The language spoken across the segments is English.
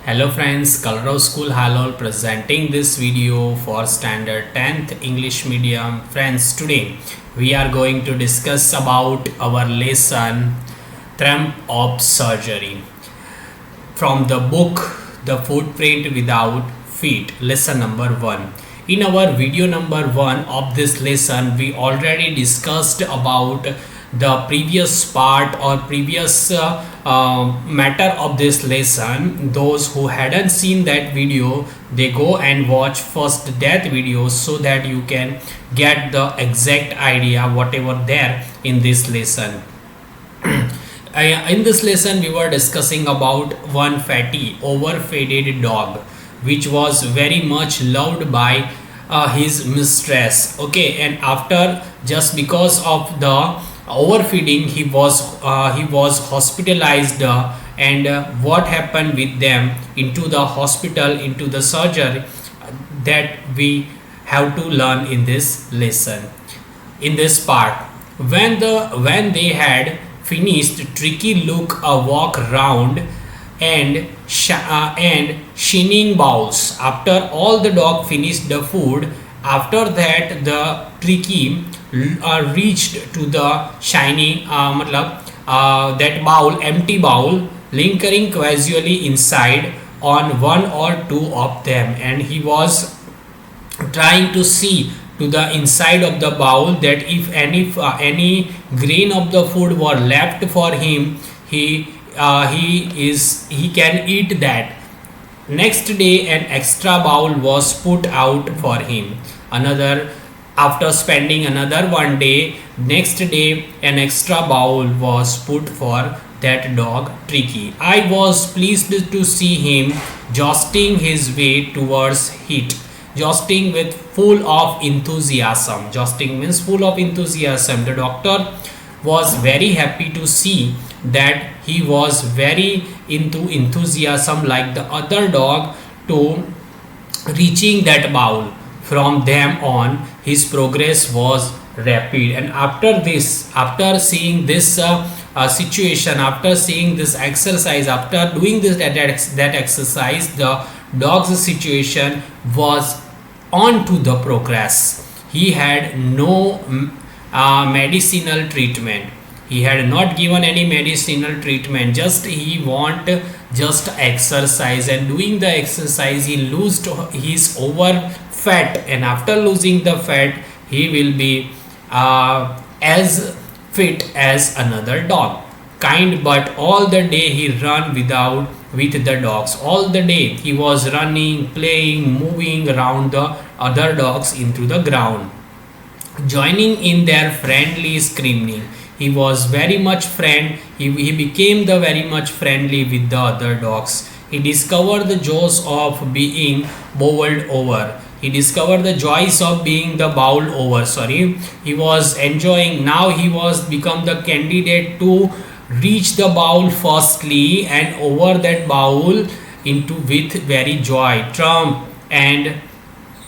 Hello friends, Kalarav School Halol presenting this video for standard 10th English medium. Friends, today we are going to discuss about our lesson Trumph of surgery from the book The Footprint Without Feet, lesson number 1. In our video number 1 of this lesson, we already discussed about the previous part or previous matter of this lesson. Those who hadn't seen that video, they go and watch first that video so that you can get the exact idea whatever there in this lesson. In this lesson we were discussing about one fatty overfed dog which was very much loved by his mistress. Okay, and after, just because of the overfeeding, he was hospitalized, and what happened with them into the hospital, into the surgery, that we have to learn in this lesson, in this part. When they had finished, Tricky look a walk round and shining bowls. After all the dog finished the food, after that the Tricky reached to the shiny that bowl, empty bowl, lingering casually inside on one or two of them, and he was trying to see to the inside of the bowl that if any grain of the food were left for him, he can eat that. Next day an extra bowl was put out for him. After spending another one day, next day an extra bowl was put for that dog Tricky. I was pleased to see him jostling his way towards it. Jostling with full of enthusiasm. Jostling means full of enthusiasm. The doctor was very happy to see that he was very into enthusiasm like the other dog to reaching that bowl. From them on, his progress was rapid, and after seeing this situation, after seeing this exercise, after doing that exercise, the dog's situation was on to the progress. He had no medicinal treatment. He had not given any medicinal treatment. Just he want just exercise, and doing the exercise he lost his over fat, and after losing the fat he will be as fit as another dog kind. But all the day he run with the dogs. All the day he was running, playing, moving around the other dogs into the ground, joining in their friendly screaming. He was very much he became the very much friendly with the other dogs. He discovered the joys of being bowled over. He discovered the joys of being the bowled over. He was enjoying. Now he was become the candidate to reach the bowl firstly and over that bowl into with very joy. Trumph and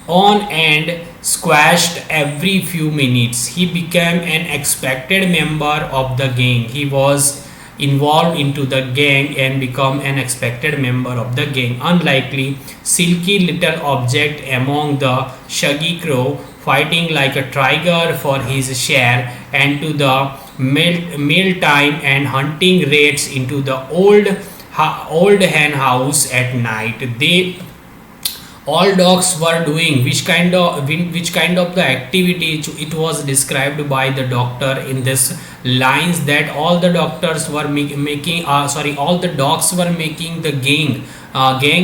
on and squashed every few minutes. He became an expected member of the gang. He was involved into the gang and become an expected member of the gang. Unlikely, silky little object among the shaggy crow, fighting like a tiger for his share, and to the meal time and hunting rats into the old hen house at night. All dogs were doing which kind of the activity. It was described by the doctor in this lines that all the doctors were making all the dogs were making the gang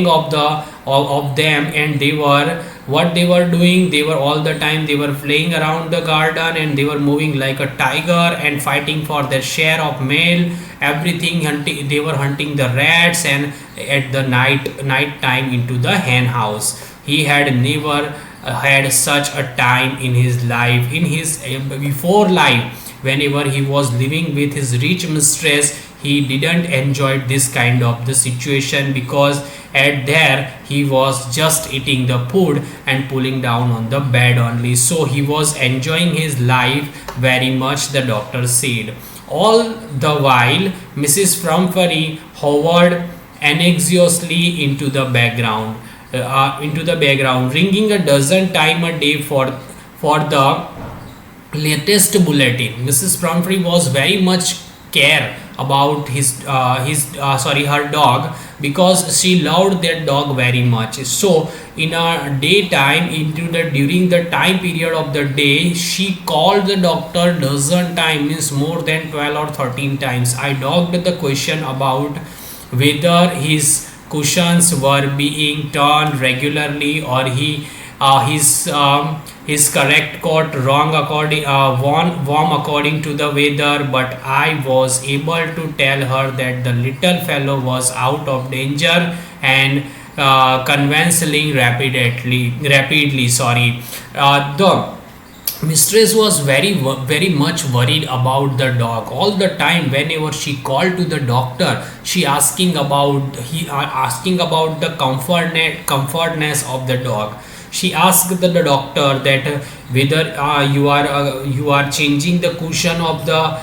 of them, and they were what they were doing. They were all the time they were playing around the garden, and they were moving like a tiger and fighting for their share of meal. Everything they were hunting the rats, and at the night time into the hen house. He had never had such a time in his life, in his before life. Whenever he was living with his rich mistress, he didn't enjoy this kind of the situation, because at there he was just eating the food and pulling down on the bed only. So he was enjoying his life very much, the doctor said. All the while Mrs. Pumphrey hovered anxiously into the background, ringing a dozen times a day for the latest bulletin. Mrs. Pumphrey was very much care about her dog, because she loved that dog very much. So in a daytime, during the time period of the day, she called the doctor dozen times, means more than 12 or 13 times. I dogged the question about whether his cushions were being turned regularly, or his correct coat wrong according warm according to the weather, but I was able to tell her that the little fellow was out of danger and convalescing rapidly. The mistress was very much worried about the dog. All the time, whenever she called to the doctor, she asking about the comfortness of the dog. She asked the doctor that whether you are changing the cushion of the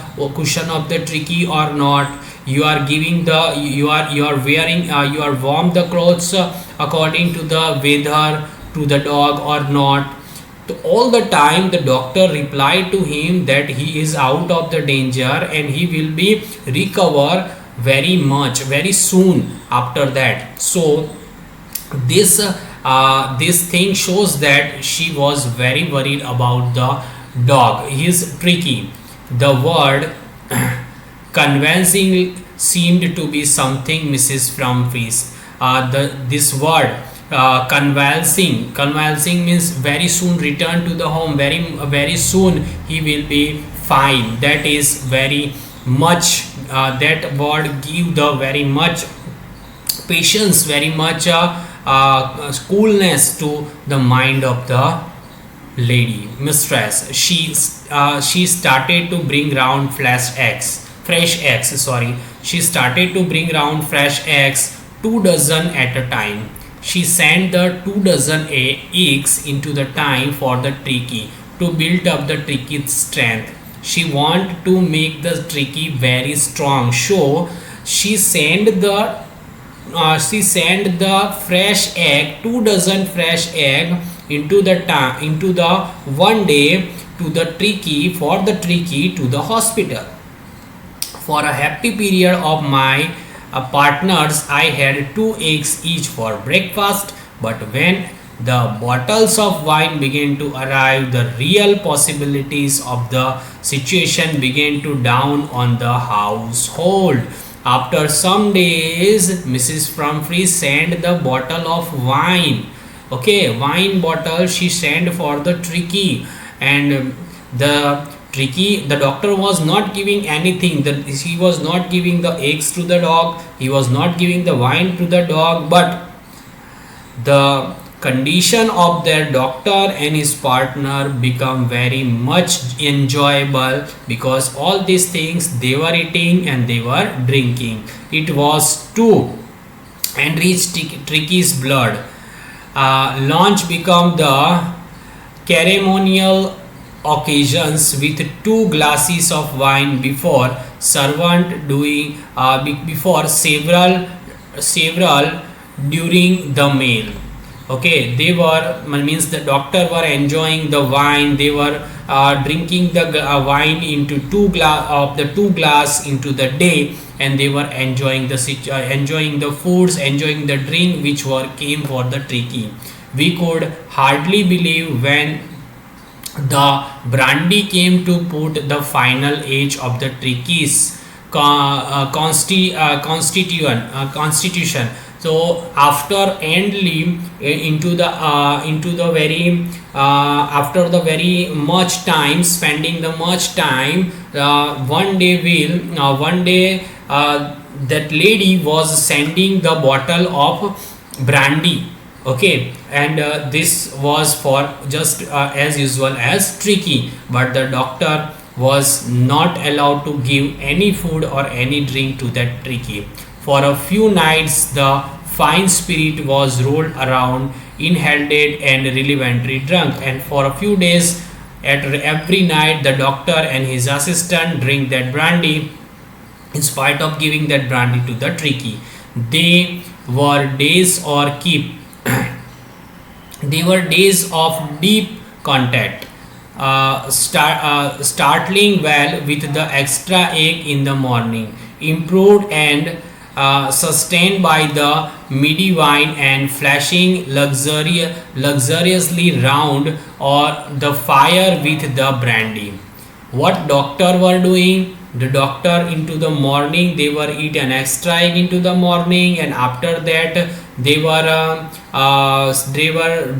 tricky or not. You are giving the you are wearing you are warm the clothes according to the weather to the dog or not. All the time the doctor replied to him that he is out of the danger and he will be recover very soon after that. So this thing shows that she was very worried about the dog. He is tricky. The word convincing seemed to be something Mrs. Humphreys. This word convalescing means very soon return to the home. Very soon he will be fine. That is very much. That word give the very much patience, very much coolness to the mind of the lady mistress. She started to bring round fresh eggs. She started to bring round fresh eggs, 2 dozen at a time. She sent the 2 dozen eggs into the time for the tricky to build up the tricky's strength. She wanted to make the tricky very strong, so she sent the fresh egg, 2 dozen fresh egg into the one day to the tricky to the hospital. For a happy period of my partners, I had 2 eggs each for breakfast. But when the bottles of wine began to arrive, the real possibilities of the situation began to dawn on the household. After some days, Mrs. Pumphrey sent the bottle of wine. Okay, wine bottle she sent for the tricky, and the doctor was not giving anything. He was not giving the eggs to the dog. He was not giving the wine to the dog. But the condition of their doctor and his partner become very much enjoyable, because all these things they were eating and they were drinking. It was to enrich Tricky's blood. Lunch become the ceremonial occasions with 2 glasses of wine before servant doing before several during the meal. Okay, they were means the doctor were enjoying the wine. They were drinking the wine into 2 glass into the day, and they were enjoying the foods, enjoying the drink which came for the tricky. We could hardly believe when the brandy came to put the final age of the tricky's constitution. So after endly into the very after the very much time, spending the much time, one day that lady was sending the bottle of brandy. Okay, and this was for just as usual as tricky, but the doctor was not allowed to give any food or any drink to that tricky. For a few nights the fine spirit was rolled around, inhaled and relevantly drunk, and for a few days every night the doctor and his assistant drink that brandy in spite of giving that brandy to the tricky. They were days or keep they were days of deep contact, startling well with the extra egg in the morning, improved and sustained by the meaty wine and flashing luxuriously round or the fire with the brandy. What doctor were doing? The doctor into the morning they were eat an extra egg into the morning, and after that they were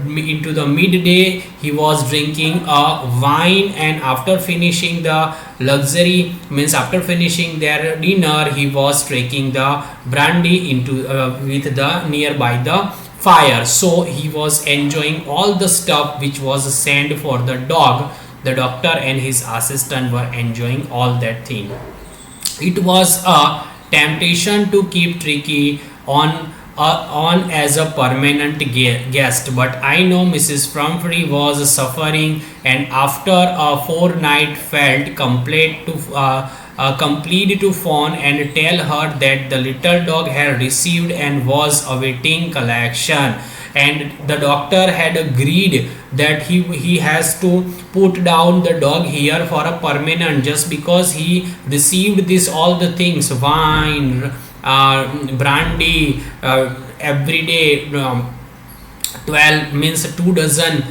into the midday he was drinking a wine, and after finishing the luxury means after finishing their dinner he was taking the brandy into with the nearby the fire. So he was enjoying all the stuff which was sent for the dog. The doctor and his assistant were enjoying all that thing. It was a temptation to keep Tricky on as a permanent guest, but I know Mrs. Pumphrey was suffering, and after a fortnight felt complete to phone and tell her that the little dog had received and was awaiting collection, and the doctor had agreed that he has to put down the dog here for a permanent, just because he received this all the things, wine, brandy, every day, 12 means 2 dozen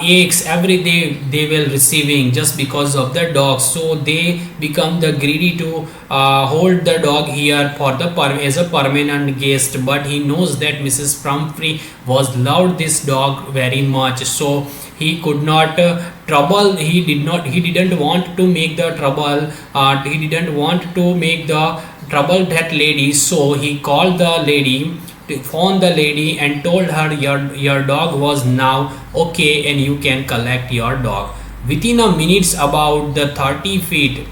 eggs every day they will receiving just because of the dog. So they become the greedy to hold the dog here for the as a permanent guest, but he knows that Mrs. Pumphrey was loved this dog very much, so he could not trouble, he didn't want to make the trouble, he didn't want to make the trouble that lady. So he called the lady, phoned the lady and told her your dog was now okay and you can collect your dog. Within a minute, about the 30 feet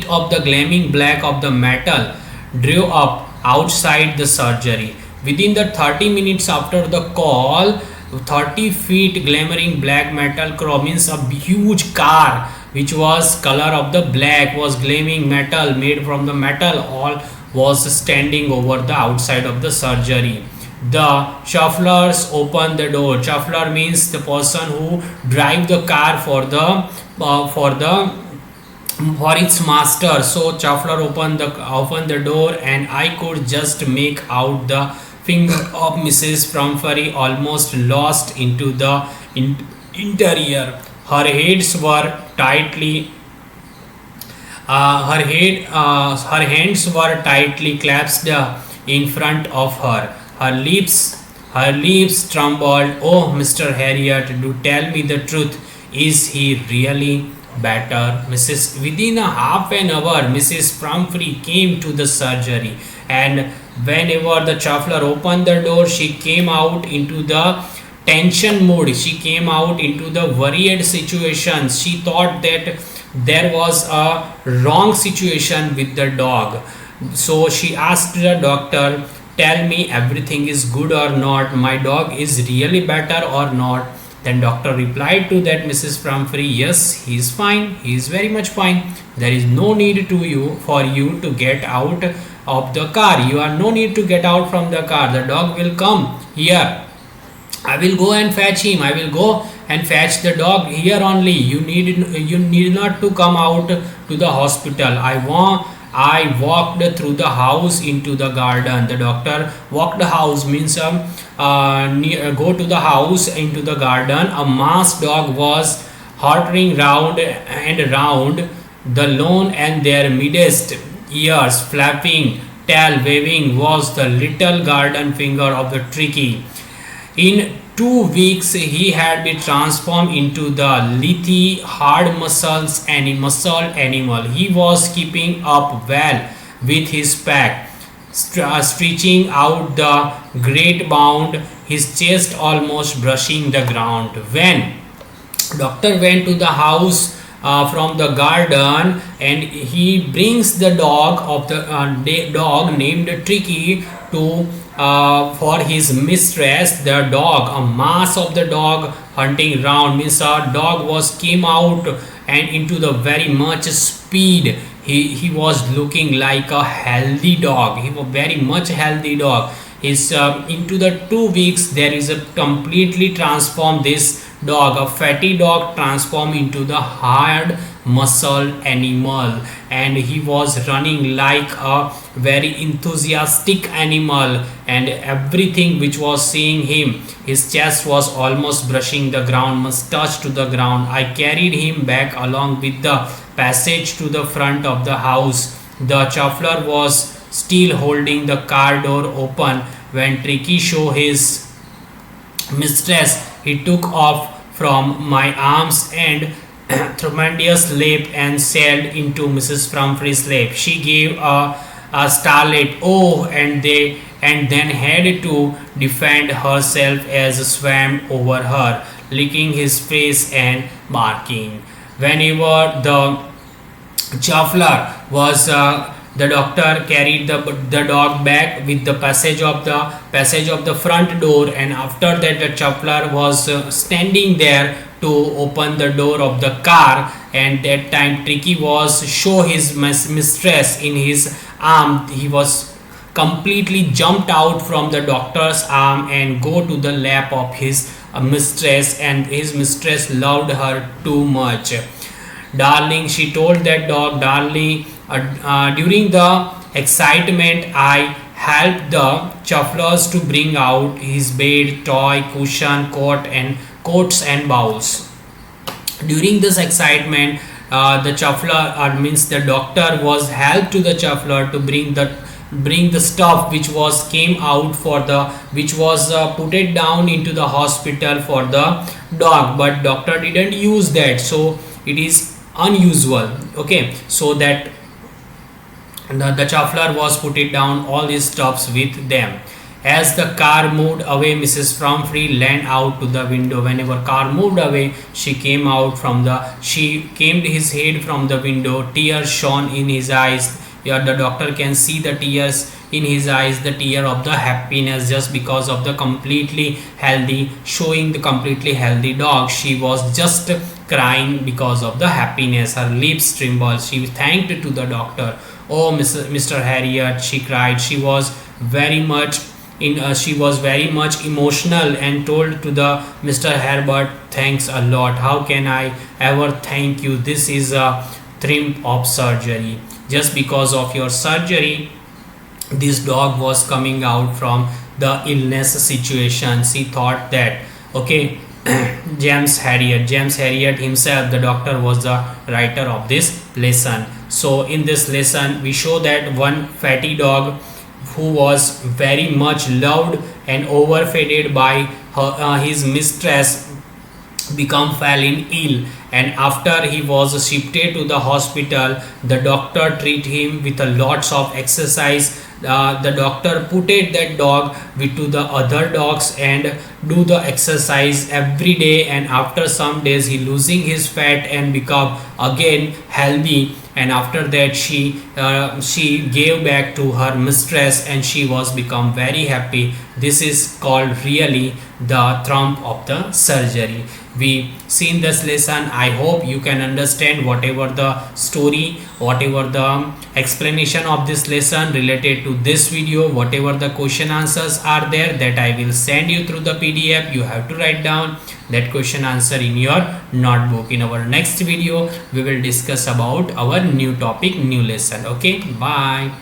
of the gleaming black of the metal drew up outside the surgery. Within the 30 minutes after the call, 30 feet glimmering black metal crow means a huge car which was color of the black, was gleaming metal, made from the metal, all was standing over the outside of the surgery. The shufflers opened the door. Shuffler means the person who drive the car for its master. So shuffler opened the door, and I could just make out the finger of Mrs. Pumphrey almost lost into the interior. Her hands were tightly clasped in front of her. Her lips trembled. Oh, Mr. Harriet, do tell me the truth. Is he really better? Within a half an hour, Mrs. Pumphrey came to the surgery, and whenever the shuffler opened the door, she came out into the tension mood. She came out into the worried situation. She thought that there was a wrong situation with the dog. So she asked the doctor, tell me everything is good or not, my dog is really better or not. Then doctor replied to that Mrs. Pumphrey, yes, he is fine, he is very much fine. There is no need for you to get out of the car. You are no need to get out from the car. The dog will come here. I will go and fetch him. I will go and fetch the dog here only. You need not to come out to the hospital. I walked through the house into the garden. The doctor walked the house means go to the house into the garden. A masked dog was hottering round and round the lawn, and their midst, ears flapping, tail waving, was the little garden finger of the Tricky. In 2 weeks, he had been transformed into the lithe, hard muscled animal. He was keeping up well with his pack, stretching out the great bound, his chest almost brushing the ground. When doctor went to the house from the garden, and he brings the dog named Tricky to for his mistress. The dog, a mass of the dog hunting round means a dog came out and into the very much speed. He was looking like a healthy dog. He was very much healthy dog. His into the 2 weeks there is a completely transformed this dog, a fatty dog transformed into the hard muscle animal, and he was running like a very enthusiastic animal, and everything which was seeing him, his chest was almost brushing the ground, must touch to the ground. I carried him back along with the passage to the front of the house. The shuffler was still holding the car door open when Tricky showed his mistress. He took off from my arms and tremendous leap and sailed into Mrs. Pumphrey's lap. She gave a starlit oh, and then had to defend herself as swam over her, licking his face and barking. Whenever the shuffler was the doctor carried the dog back with the passage of the front door, and after that the shuffler was standing there to open the door of the car, and that time Tricky was show his mistress in his arm. He was completely jumped out from the doctor's arm and go to the lap of his mistress, and his mistress loved her too much. Darling, she told that dog, darling, during the excitement I helped the shufflers to bring out his bed, toy, cushion, coats and bowls. During this excitement, the shuffler means the doctor was helped to the shuffler to bring the stuff which was came out for the which was put it down into the hospital for the dog, but doctor didn't use that, so it is unusual. Okay, so that the shuffler was put it down all these stuffs with them. As the car moved away, Mrs. Pumphrey leaned out to the window. Whenever car moved away, she came his head from the window. Tears shone in his eyes. Yeah, the doctor can see the tears in his eyes, the tear of the happiness, just because of the completely healthy, showing the completely healthy dog. She was just crying because of the happiness. Her lips trembled. She thanked to the doctor. Oh, Mr. Harriet, she cried. She was very much emotional and told to the Mr. Herbert, thanks a lot. How can I ever thank you? This is a Trumph of surgery. Just because of your surgery, this dog was coming out from the illness situation. She thought that, okay, James Harriet himself, the doctor, was the writer of this lesson. So in this lesson we show that one fatty dog who was very much loved and overfed by his mistress fallen ill, and after he was shifted to the hospital, the doctor treat him with a lots of exercise. The doctor put it that dog with to the other dogs and do the exercise every day, and after some days he losing his fat and become again healthy, and after that she gave back to her mistress and she was become very happy. This is called really the Trumph of the surgery. We seen this lesson. I hope you can understand whatever the story, whatever the explanation of this lesson related to this video, whatever the question answers are there, that I will send you through the PDF. You have to write down that question answer in your notebook. In our next video we will discuss about our new topic, new lesson. Okay, bye.